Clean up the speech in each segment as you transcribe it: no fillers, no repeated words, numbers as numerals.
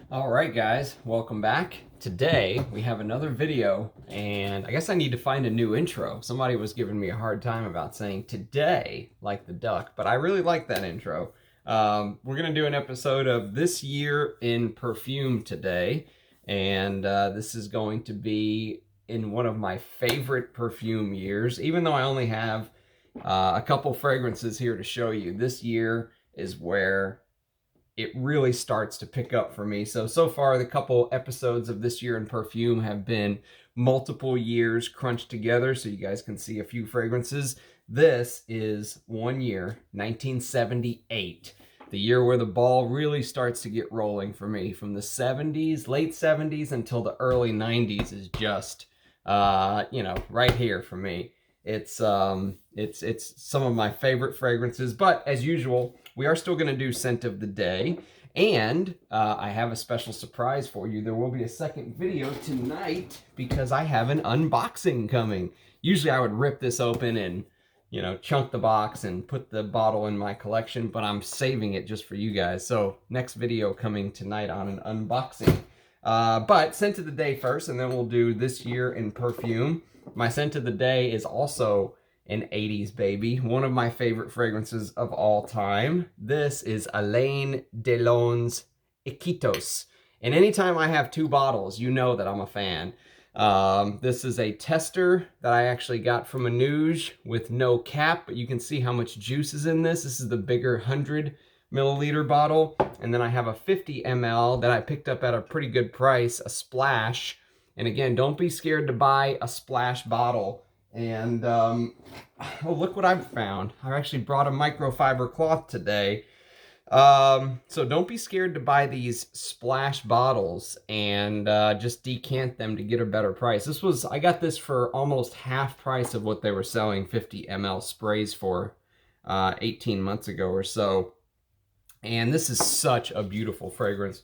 All right, guys, welcome back. Today we have another video, and I guess I need to find a new intro. Somebody was giving me a hard time about saying today like the duck, but I really like that intro. We're gonna do an episode of this year in perfume today, and this is going to be in one of my favorite perfume years. Even though I only have a couple fragrances here to show you, this year is where it really starts to pick up for me. So far, the couple episodes of this year in perfume have been multiple years crunched together so you guys can see a few fragrances. This is 1 year, 1978, the year where the ball really starts to get rolling for me. From the 70s, late 70s until the early 90s is just, right here for me. It's some of my favorite fragrances, but as usual, we are still going to do scent of the day, and I have a special surprise for you. There will be a second video tonight because I have an unboxing coming. Usually I would rip this open and, chunk the box and put the bottle in my collection, but I'm saving it just for you guys. So next video coming tonight on an unboxing. But scent of the day first, and then we'll do this year in perfume. My scent of the day is also an 80s baby, one of my favorite fragrances of all time. This is Orlane Derrick's Iquitos. And anytime I have two bottles, you know that I'm a fan. This is a tester that I actually got from Anuj with no cap, but you can see how much juice is in this. This is the bigger 100 milliliter bottle. And then I have a 50 ml that I picked up at a pretty good price, a splash. And again, don't be scared to buy a splash bottle. And oh, look what I've found. I actually brought a microfiber cloth today. So don't be scared to buy these splash bottles and just decant them to get a better price. I got this for almost half price of what they were selling 50 ml sprays for 18 months ago or so. And this is such a beautiful fragrance.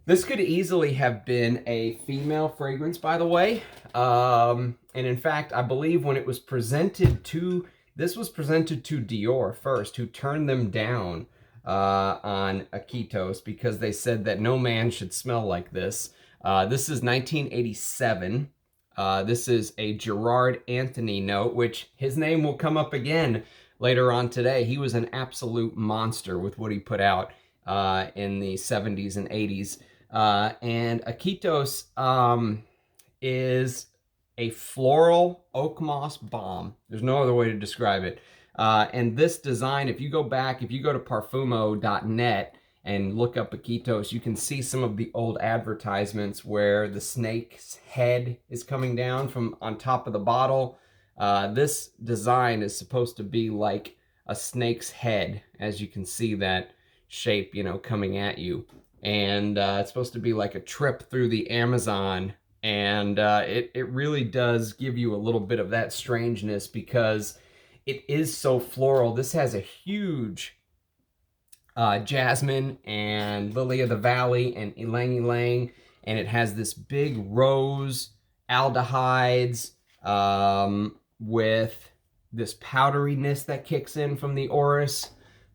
This could easily have been a female fragrance, by the way. And in fact, I believe when it was presented to, this was presented to Dior first, who turned them down on Iquitos because they said that no man should smell like this. This is 1987. This is a Gerard Anthony note, which his name will come up again later on today. He was an absolute monster with what he put out in the 70s and 80s. And Iquitos is a floral oak moss bomb. There's no other way to describe it. And this design, if you go to parfumo.net and look up Iquitos, you can see some of the old advertisements where the snake's head is coming down from on top of the bottle. This design is supposed to be like a snake's head, as you can see that shape, coming at you. And it's supposed to be like a trip through the Amazon, and it really does give you a little bit of that strangeness because it is so floral. This has a huge jasmine and lily of the valley and ylang ylang, and it has this big rose aldehydes with this powderiness that kicks in from the orris.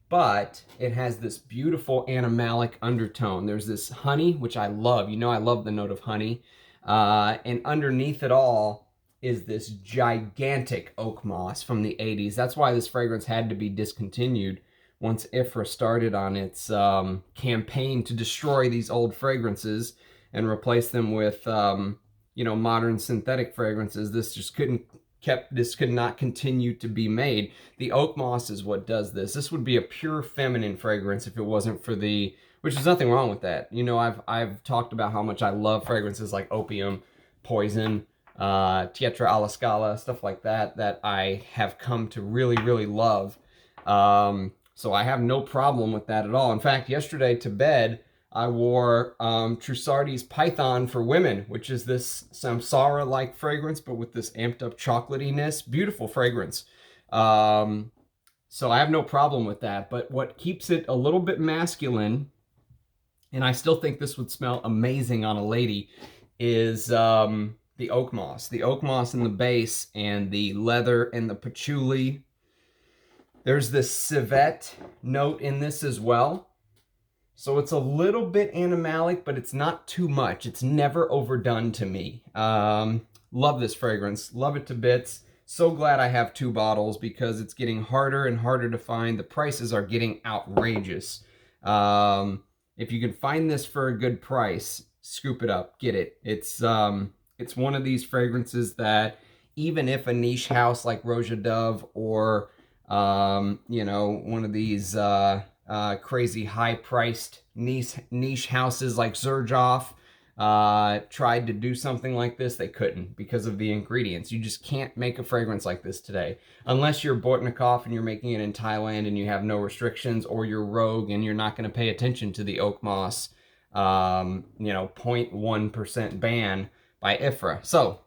But it has this beautiful animalic undertone. There's this honey, which I love. I love the note of honey. And underneath it all is this gigantic oak moss from the 80s. That's why this fragrance had to be discontinued once IFRA started on its campaign to destroy these old fragrances and replace them with, modern synthetic fragrances. This could not continue to be made. The oak moss is what does this. This would be a pure feminine fragrance if it wasn't for which there's nothing wrong with that. I've talked about how much I love fragrances like Opium, Poison, Pietra alla Scala, stuff like that I have come to really, really love. So I have no problem with that at all. In fact, yesterday to bed, I wore Trussardi's Python for Women, which is this Samsara-like fragrance, but with this amped up chocolatiness. Beautiful fragrance. So I have no problem with that. But what keeps it a little bit masculine, and I still think this would smell amazing on a lady, is the oak moss. The oak moss in the base and the leather and the patchouli. There's this civet note in this as well. So it's a little bit animalic, but it's not too much. It's never overdone to me. Love this fragrance. Love it to bits. So glad I have 2 bottles because it's getting harder and harder to find. The prices are getting outrageous. If you can find this for a good price, scoop it up, get it. It's one of these fragrances that even if a niche house like Roja Dove or you know, one of these crazy high-priced niche houses like Xerjoff tried to do something like this, they couldn't because of the ingredients. You just can't make a fragrance like this today. Unless you're Bortnikov and you're making it in Thailand and you have no restrictions, or you're Rogue and you're not going to pay attention to the oak moss, you know, 0.1% ban by IFRA. So,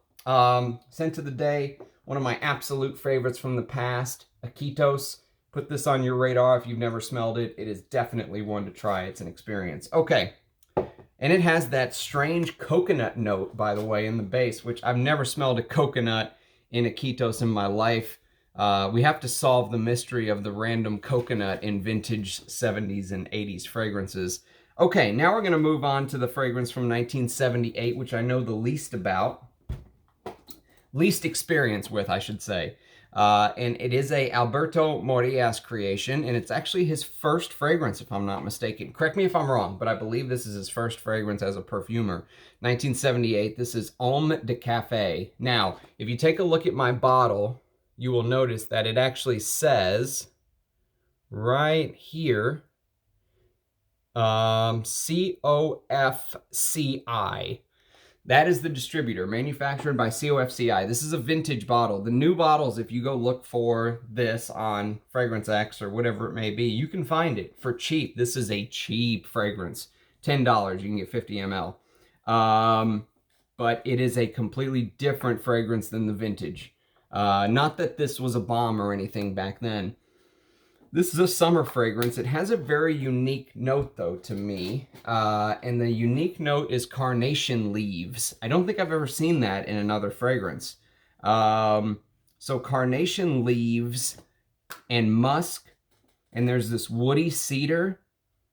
scent of the day, one of my absolute favorites from the past, Iquitos. Put this on your radar if you've never smelled it. It is definitely one to try. It's an experience. Okay. And it has that strange coconut note, by the way, in the base, which I've never smelled a coconut in Iquitos in my life. We have to solve the mystery of the random coconut in vintage 70s and 80s fragrances. Okay, now we're going to move on to the fragrance from 1978, which I know the least about. Least experience with, I should say. And it is a Alberto Morillas creation, and it's actually his first fragrance, if I'm not mistaken. Correct me if I'm wrong, but I believe this is his first fragrance as a perfumer. 1978, this is Homme de Café. Now, if you take a look at my bottle, you will notice that it actually says right here, COFCI. That is the distributor, manufactured by COFCI. This is a vintage bottle. The new bottles, if you go look for this on Fragrance X or whatever it may be, you can find it for cheap. This is a cheap fragrance. $10, you can get 50 ml. But it is a completely different fragrance than the vintage. Not that this was a bomb or anything back then. This is a summer fragrance. It has a very unique note, though, to me. And the unique note is carnation leaves. I don't think I've ever seen that in another fragrance. So carnation leaves and musk. And there's this woody cedar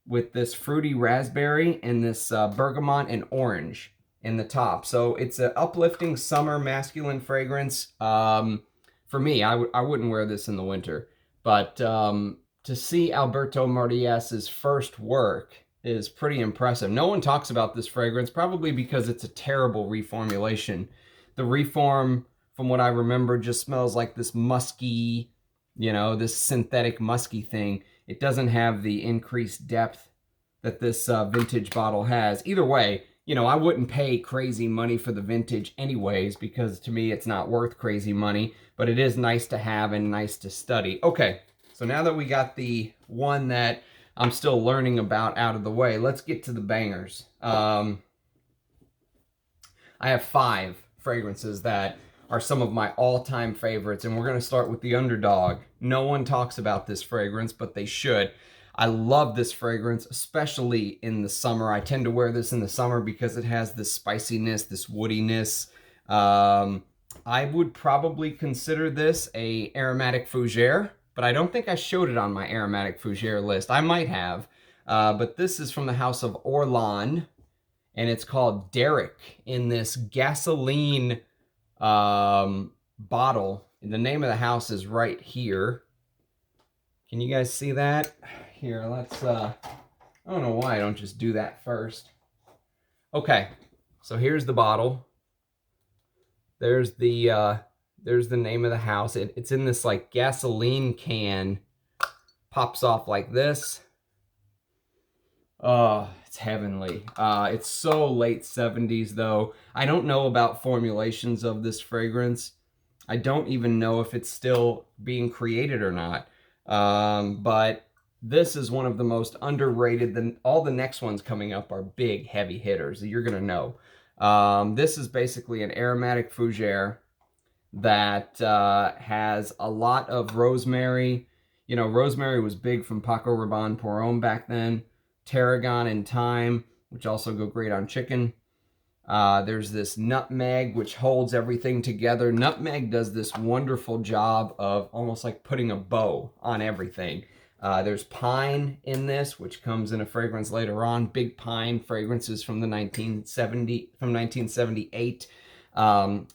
with this fruity raspberry and this bergamot and orange in the top. So it's an uplifting summer masculine fragrance. For me, I wouldn't wear this in the winter. But to see Alberto Morillas' first work is pretty impressive. No one talks about this fragrance, probably because it's a terrible reformulation. The reform, from what I remember, just smells like this musky, you know, this synthetic musky thing. It doesn't have the increased depth that this vintage bottle has. Either way, you know, I wouldn't pay crazy money for the vintage anyways, because to me it's not worth crazy money, but it is nice to have and nice to study. Okay, so now that we got the one that I'm still learning about out of the way, let's get to the bangers. I have 5 fragrances that are some of my all-time favorites, and we're going to start with the Underdog. No one talks about this fragrance, but they should. I love this fragrance, especially in the summer. I tend to wear this in the summer because it has this spiciness, this woodiness. I would probably consider this a aromatic fougere, but I don't think I showed it on my aromatic fougere list. I might have, but this is from the house of Orlane, and it's called Derrick in this gasoline bottle. And the name of the house is right here. Can you guys see that? Here, let's, I don't know why I don't just do that first. Okay, so here's the bottle. There's the name of the house. It's in this like gasoline can. Pops off like this. Oh, it's heavenly. It's so late 70s though. I don't know about formulations of this fragrance. I don't even know if it's still being created or not. But this is one of the most underrated. All the next ones coming up are big, heavy hitters. You're going to know. This is basically an aromatic fougere that has a lot of rosemary. You know, rosemary was big from Paco Rabanne Pour Homme back then. Tarragon and thyme, which also go great on chicken. There's this nutmeg, which holds everything together. Nutmeg does this wonderful job of almost like putting a bow on everything. There's pine in this, which comes in a fragrance later on. Big Pine fragrances from the 1978.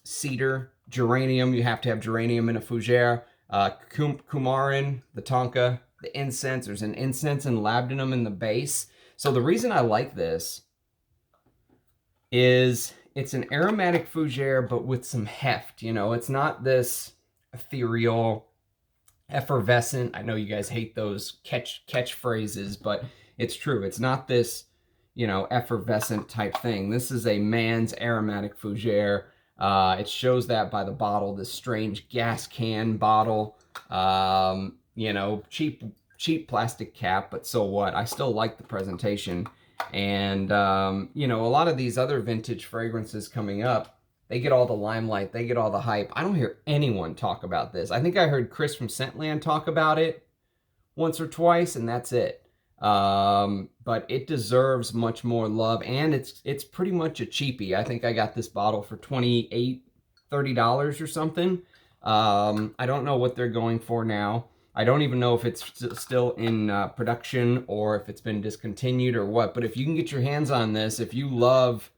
Cedar, geranium. You have to have geranium in a fougere. Coumarin, the tonka, the incense. There's an incense and labdanum in the base. So the reason I like this is it's an aromatic fougere, but with some heft. You know, it's not this ethereal, effervescent. I know you guys hate those catchphrases, but it's true. It's not this, you know, effervescent type thing. This is a man's aromatic fougere. It shows that by the bottle, this strange gas can bottle. You know, cheap plastic cap, but so what? I still like the presentation. And, you know, a lot of these other vintage fragrances coming up, they get all the limelight, they get all the hype. I don't hear anyone talk about this. I think I heard Chris from Scentland talk about it once or twice, and that's it. But it deserves much more love, and it's pretty much a cheapie. I think I got this bottle for $28, $30 or something. I don't know what they're going for now. I don't even know if it's still in production or if it's been discontinued or what. But if you can get your hands on this, if you love,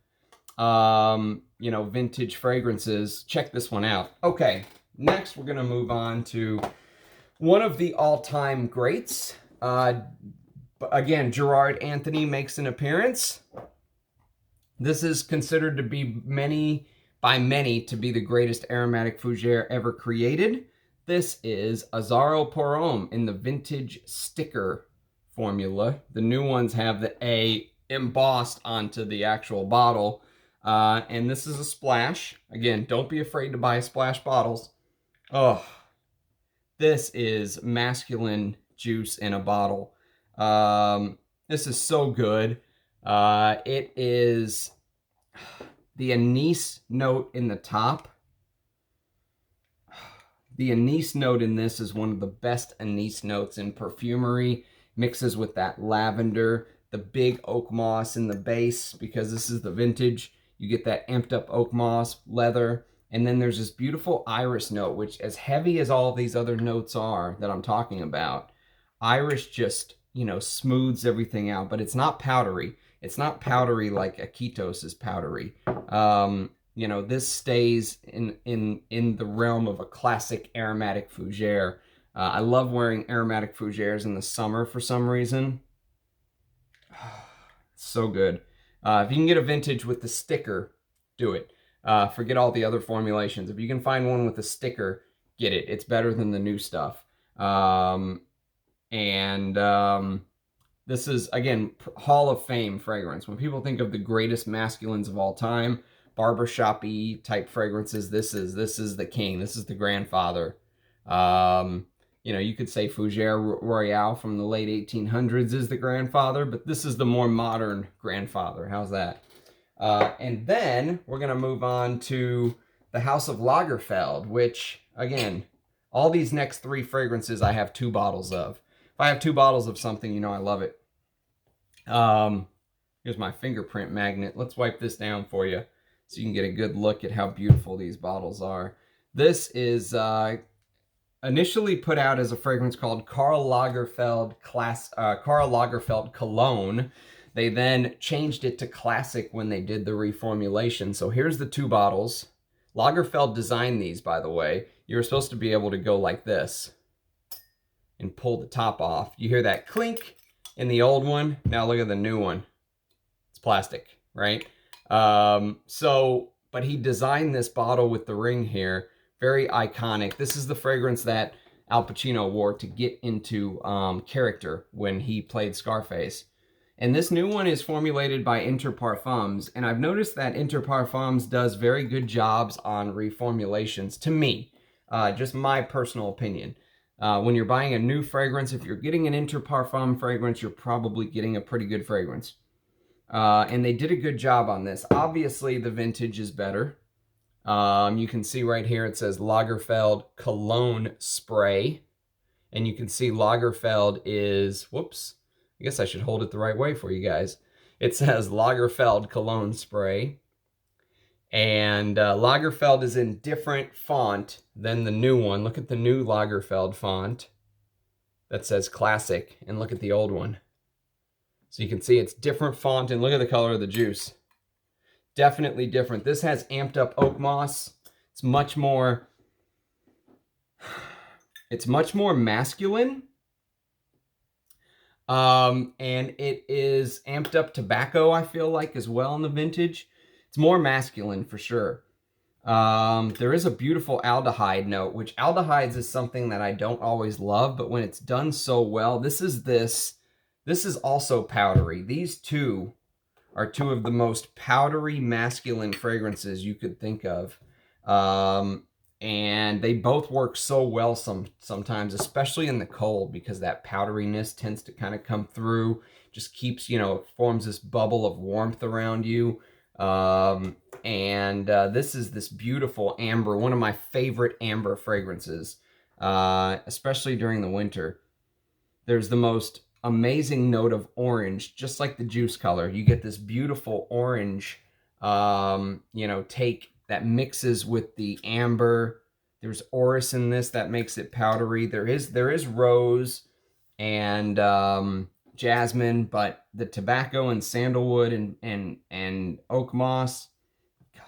you know, vintage fragrances, check this one out. Okay, next we're gonna move on to one of the all-time greats. Again, Gerard Anthony makes an appearance. This is considered to be by many to be the greatest aromatic fougere ever created. This is Azzaro pour Homme in the vintage sticker formula. The new ones have the A embossed onto the actual bottle. And this is a splash. Again, don't be afraid to buy splash bottles. Oh, this is masculine juice in a bottle. This is so good. It is the anise note in the top. The anise note in this is one of the best anise notes in perfumery. Mixes with that lavender, the big oak moss in the base, because this is the vintage. You get that amped up oak moss, leather, and then there's this beautiful iris note, which, as heavy as all these other notes are that I'm talking about, iris just, you know, smooths everything out, but it's not powdery. It's not powdery like Iquitos is powdery. You know, this stays in the realm of a classic aromatic fougere. I love wearing aromatic fougères in the summer for some reason. So good. If you can get a vintage with the sticker, do it. Forget all the other formulations. If you can find one with a sticker, get it. It's better than the new stuff. This is, again, Hall of Fame fragrance. When people think of the greatest masculines of all time, barbershop-y type fragrances, this is the king. This is the grandfather. You know, you could say Fougère Royale from the late 1800s is the grandfather, but this is the more modern grandfather. How's that? And then we're going to move on to the House of Lagerfeld, which, again, all these next three fragrances I have 2 bottles of. If I have 2 bottles of something, you know I love it. Here's my fingerprint magnet. Let's wipe this down for you so you can get a good look at how beautiful these bottles are. This is initially put out as a fragrance called Karl Lagerfeld Cologne. They then changed it to Classic when they did the reformulation. So here's the 2 bottles. Lagerfeld designed these, by the way. You're supposed to be able to go like this and pull the top off. You hear that clink in the old one. Now look at the new one. It's plastic, right? But he designed this bottle with the ring here. Very iconic. This is the fragrance that Al Pacino wore to get into character when he played Scarface. And this new one is formulated by Inter Parfums, and I've noticed that Inter Parfums does very good jobs on reformulations, to me. Just my personal opinion. When you're buying a new fragrance, if you're getting an Inter Parfum fragrance, you're probably getting a pretty good fragrance. And they did a good job on this. Obviously, the vintage is better. You can see right here it says Lagerfeld Cologne Spray. And you can see Lagerfeld is, whoops, I guess I should hold it the right way for you guys. It says Lagerfeld Cologne Spray. And Lagerfeld is in different font than the new one. Look at the new Lagerfeld font. that says classic, and look at the old one. So you can see it's different font, and look at the color of the juice. Definitely different. This has amped up oak moss. It's much more masculine. And it is amped up tobacco, I feel like, as well in the vintage. It's more masculine for sure. There is a beautiful aldehyde note, which aldehydes is something that I don't always love, but when it's done so well, this is also powdery. These two are two of the most powdery masculine fragrances you could think of. And they both work so well sometimes, especially in the cold, because that powderiness tends to kind of come through, just keeps, forms this bubble of warmth around you. This is this beautiful amber, one of my favorite amber fragrances, especially during the winter. There's the most amazing note of orange, just like the juice color. You get this beautiful orange, take that mixes with the amber. There's orris in this that makes it powdery. There is rose and jasmine, but the tobacco and sandalwood and oak moss, God,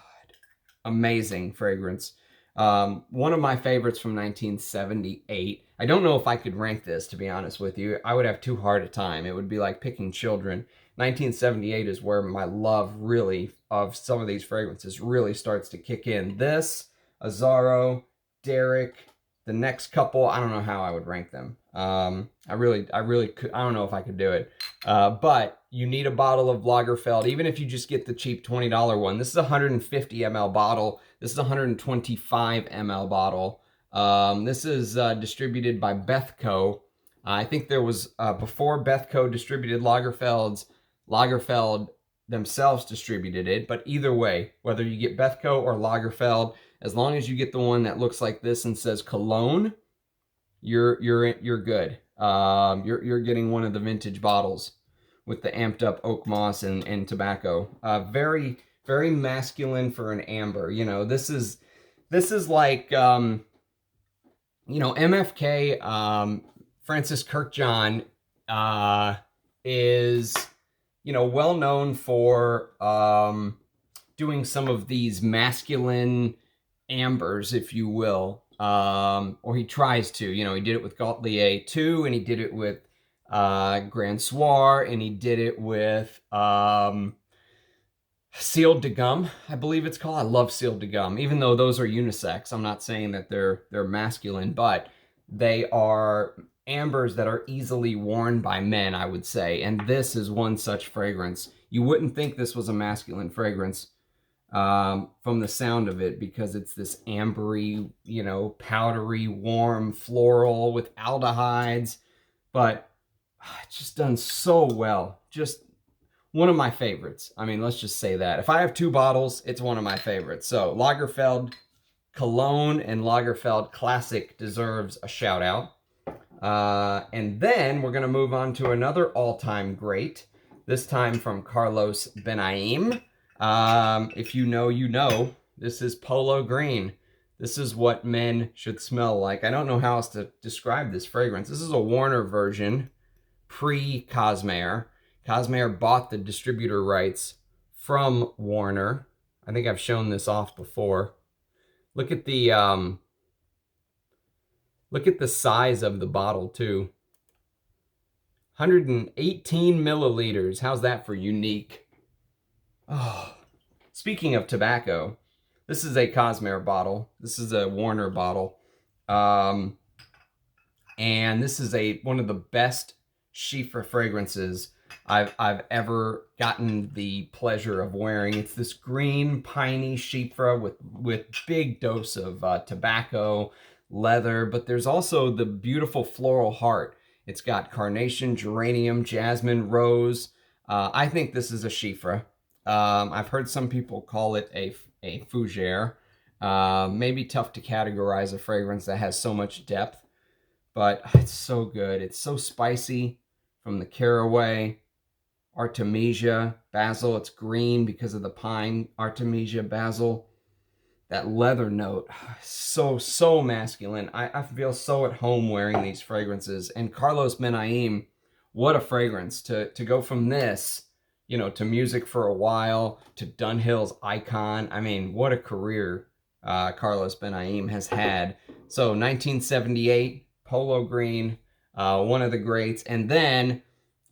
amazing fragrance. One of my favorites from 1978. I don't know if I could rank this, to be honest with you. I would have too hard a time. It would be like picking children. 1978 is where my love really of some of these fragrances really starts to kick in. This, Azzaro, Derrick, the next couple, I don't know how I would rank them. I really could. I don't know if I could do it. But you need a bottle of Lagerfeld, even if you just get the cheap $20 one. This is a 150 ml bottle. This is a 125 ml bottle. This is distributed by Bethco. I think there was, before Bethco distributed Lagerfeld's, Lagerfeld themselves distributed it. But either way, whether you get Bethco or Lagerfeld, as long as you get the one that looks like this and says Cologne, you're good. You're getting one of the vintage bottles with the amped up oak moss and tobacco. Very, very masculine for an amber. This is like, MFK, Francis Kirkjohn, is, well known for doing some of these masculine ambers, if you will. Or he tries to. He did it with Gaultier too, and he did it with Grand Soir, and he did it with Sealed de Gum, I believe it's called. I love Sealed de Gum, even though those are unisex. I'm not saying that they're masculine, but they are ambers that are easily worn by men, I would say. And this is one such fragrance. You wouldn't think this was a masculine fragrance from the sound of it, because it's this ambery, powdery, warm, floral with aldehydes. But it's just done so well. Just one of my favorites. I mean, let's just say that. If I have two bottles, it's one of my favorites. So Lagerfeld Cologne and Lagerfeld Classic deserves a shout out. And then we're going to move on to another all-time great, this time from Carlos Benaim. If you know, you know. This is Polo Green. This is what men should smell like. I don't know how else to describe this fragrance. This is a Warner version, pre-Cosmere. Cosmere bought the distributor rights from Warner. I think I've shown this off before. Look at the size of the bottle too. 118 milliliters. How's that for unique? Oh, speaking of tobacco, this is a Cosmere bottle. This is a Warner bottle. And this is one of the best Chypre fragrances I've ever gotten the pleasure of wearing. It's this green, piney Chypre with big dose of tobacco, leather, but there's also the beautiful floral heart. It's got carnation, geranium, jasmine, rose. I think this is a Chypre. I've heard some people call it a fougere. Maybe tough to categorize a fragrance that has so much depth, but it's so good. It's so spicy from the caraway, artemisia, basil. It's green because of the pine, artemisia, basil. that leather note. So masculine. I feel so at home wearing these fragrances. And Carlos Menaim, what a fragrance to go from this, you know, to Music for a While, to Dunhill's Icon. I mean, what a career Carlos Menaim has had. So 1978, Polo Green, one of the greats. And then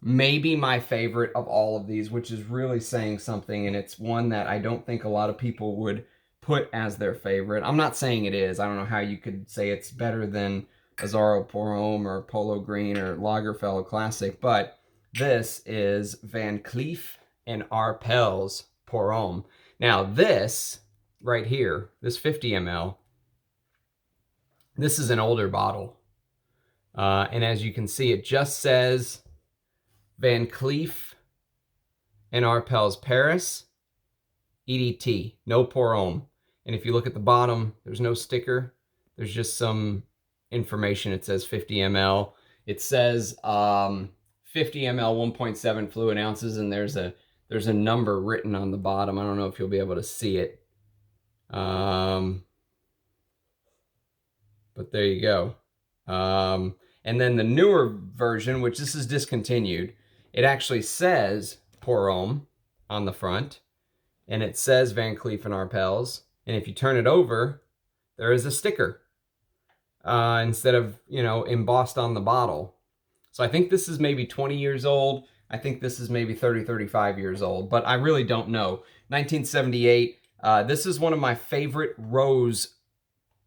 maybe my favorite of all of these, which is really saying something, and it's one that I don't think a lot of people would put as their favorite. I'm not saying it is. I don't know how you could say it's better than Azzaro Pour Homme or Polo Green or Lagerfeld Classic, but this is Van Cleef and Arpels Pour Homme. Now this right here, this 50 ml, this is an older bottle. And as you can see, it just says Van Cleef and Arpels Paris, EDT, no Pour Homme. And if you look at the bottom, there's no sticker. There's just some information. It says 50 ml. It says 50 ml, 1.7 fluid ounces, and there's a number written on the bottom. I don't know if you'll be able to see it. But there you go. And then the newer version, which this is discontinued, it actually says Pour Homme on the front, and it says Van Cleef and Arpels. And if you turn it over, there is a sticker instead of, you know, embossed on the bottle. So I think this is maybe 20 years old. I think this is maybe 30, 35 years old, but I really don't know. 1978, this is one of my favorite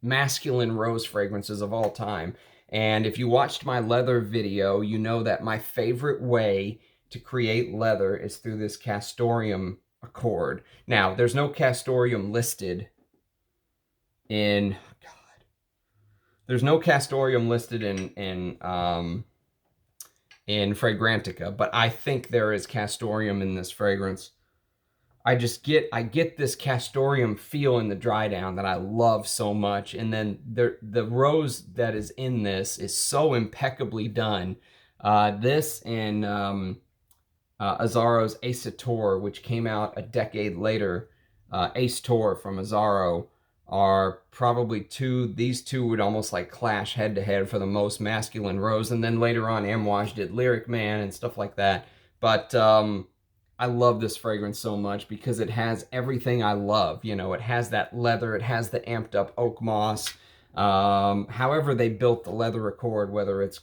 masculine rose fragrances of all time. And if you watched my leather video, you know that my favorite way to create leather is through this castoreum accord. Now, there's no castoreum listed in there's no castoreum listed in Fragrantica, but I think there is castoreum in this fragrance. I get this castoreum feel in the dry down that I love so much, and then the rose that is in this is so impeccably done. This and Azzaro's Ace Tour, which came out a decade later, Ace Tour from Azzaro, are probably these two would almost like clash head to head for the most masculine rose. And then later on, Amouage did Lyric Man and stuff like that. But I love this fragrance so much because it has everything I love. You know, it has that leather, it has the amped up oak moss. However they built the leather accord, whether it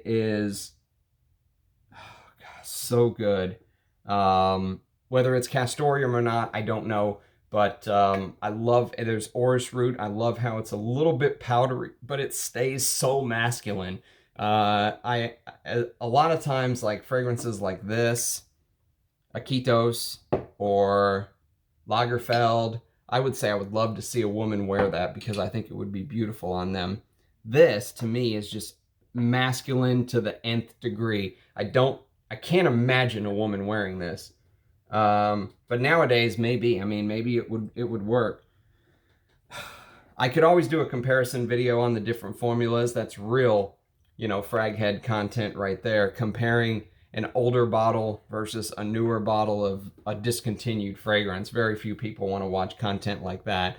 is so good. Whether it's castoreum or not, I don't know. But I love, there's orris root. I love how it's a little bit powdery, but it stays so masculine. A lot of times, like fragrances like this, Iquitos or Lagerfeld, I would say I would love to see a woman wear that because I think it would be beautiful on them. This, to me, is just masculine to the nth degree. I can't imagine a woman wearing this. But nowadays, maybe. I mean, maybe it would work. I could always do a comparison video on the different formulas. That's real, you know, fraghead content right there, comparing an older bottle versus a newer bottle of a discontinued fragrance. Very few people want to watch content like that.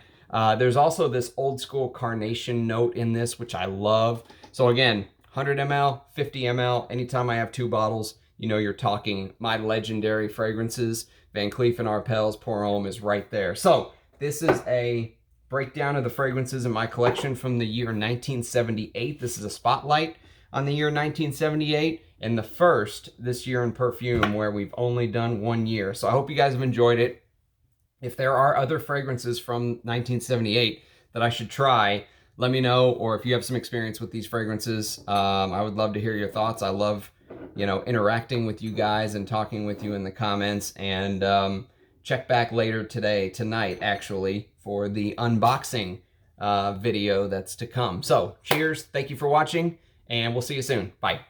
There's also this old school carnation note in this, which I love. So again, 100 ml, 50 ml, anytime I have two bottles, you know, you're talking my legendary fragrances. Van Cleef and Arpels Pour Homme is right there. So this is a breakdown of the fragrances in my collection from the year 1978. This is a spotlight on the year 1978, and the first this year in perfume where we've only done 1 year. So I hope you guys have enjoyed it. If there are other fragrances from 1978 that I should try, let me know. Or if you have some experience with these fragrances, I would love to hear your thoughts. I love, you know, interacting with you guys and talking with you in the comments. And check back later tonight actually, for the unboxing video that's to come. So cheers, thank you for watching, and we'll see you soon. Bye.